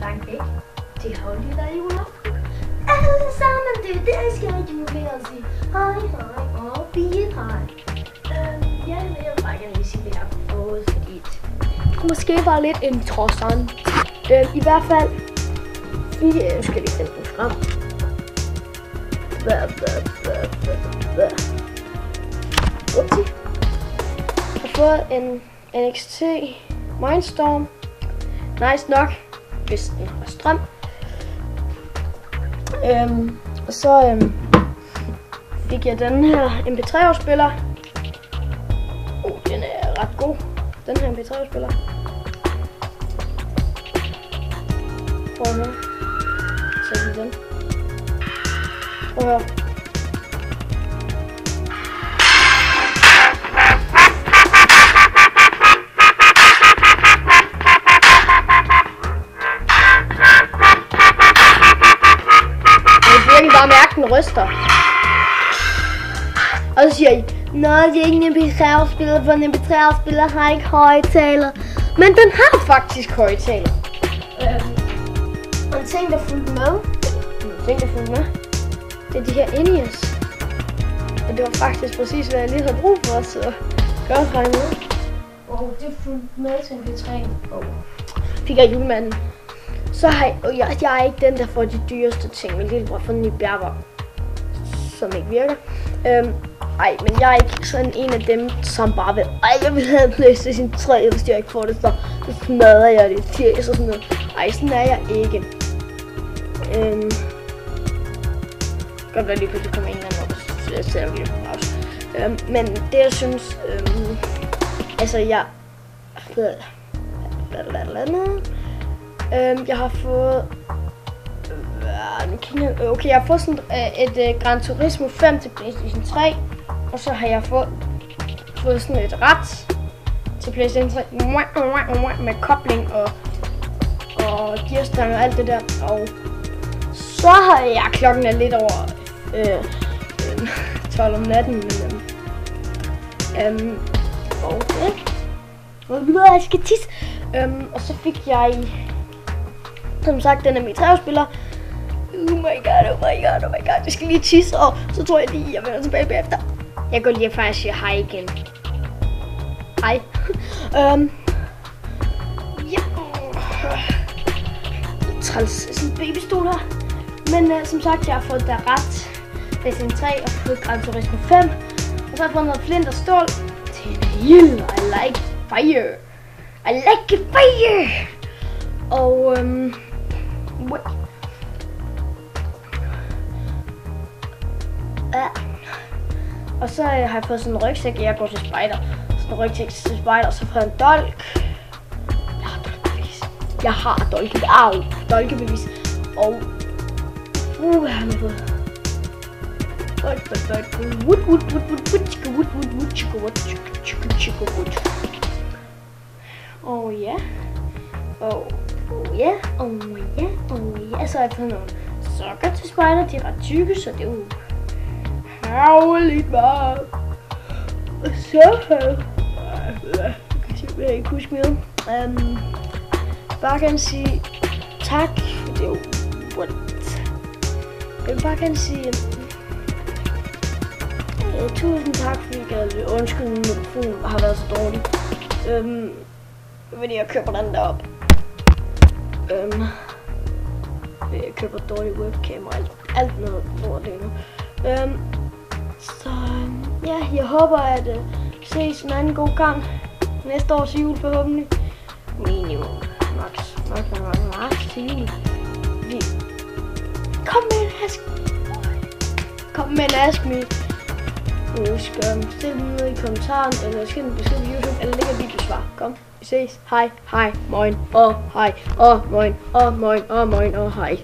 langt væk til Holly, der er juleaften. Alle sammen, det er det, skal jeg jubilere og sige hej, hej og blive hej. Jeg vil bare gerne lige sige, hvad jeg har fået, fordi det kunne måske være lidt interessant. I hvert fald, jeg skal lige sende den frem. Upsi. Jeg har fået en NXT Mindstorm. Nice nok, hvis den har strøm. Og så fik jeg den her MP3-afspiller. Den er ret god, den her MP3-afspiller. Prøv at høre. Så lige den. Prøv at høre. Bare mærke, den ryster. Og så siger I, nej, det er ikke en MP3-afspiller, for en MP3-afspiller har ikke højtaler. Men den har faktisk højtaler. Og en ting, der fulgte med, det er de her in-ears. Og det var faktisk præcis, hvad jeg lige havde brug for, så godt regne med. Og det fulgte med til MP3. Og fik jeg julemanden. Så har jeg er ikke den, der får de dyreste ting. Min lillebror får den i bjerger, som ikke virker. Men jeg er ikke sådan en af dem, som bare vil, jeg vil have en PlayStation 3, hvis jeg ikke får det, så smadrer jeg det i fjes og sådan noget. Sådan er jeg ikke. Godt være lige pludselig kommer en eller anden op, så jeg ser lige på pause. Men det jeg synes, jeg har fået jeg har fået sådan et Gran Turismo 5 til PlayStation 3, og så har jeg fået sådan et rat til PlayStation 3 med kobling og gearstang og alt det der. Og så har jeg, klokken er lidt over 12 om natten, men jeg skal tisse. Og så fik jeg, som sagt, den er mit træafspiller. Oh my god, jeg skal lige tisse, og så tror jeg lige, jeg vender tilbage bagefter. Jeg går lige og faktisk sige hej igen. Hej. Ja. Træls, sådan en babystol her. Men som sagt, jeg har fået der ret. PlayStation 3 og fået Gran Turismo 5. Og så har jeg fået noget flint og stål til en ild. I like fire. I like fire. Og og så har jeg fået sådan en rygsæk, jeg går til spejder. Sådan en rygsæk til spejder, og så får jeg en dolk. Jeg har dolkebevis. Og hvad har jeg fået? Så har jeg fået nogle sokker til spejder, de er ret tykke, så det er jo herligt meget. Og så jeg kan simpelthen ikke huske mere. Bare gerne sige tak, det er jo what? Jeg vil bare gerne sige tusind tak, fordi jeg gad undskylde, min mikrofon har været så dårlig. Fordi jeg køber den derop. Jeg køber dårlig webcam og alt noget lort lige nu. Så ja, jeg håber at ses en anden god gang næste års jul forhåbentlig. Minimum max til jul. Kom med en ask me. Husk stil dem ned i kommentaren, eller skriv en besked på YouTube, eller læg et videosvar. Kom, vi ses. Hej, moin, hej, hej, moin, hej.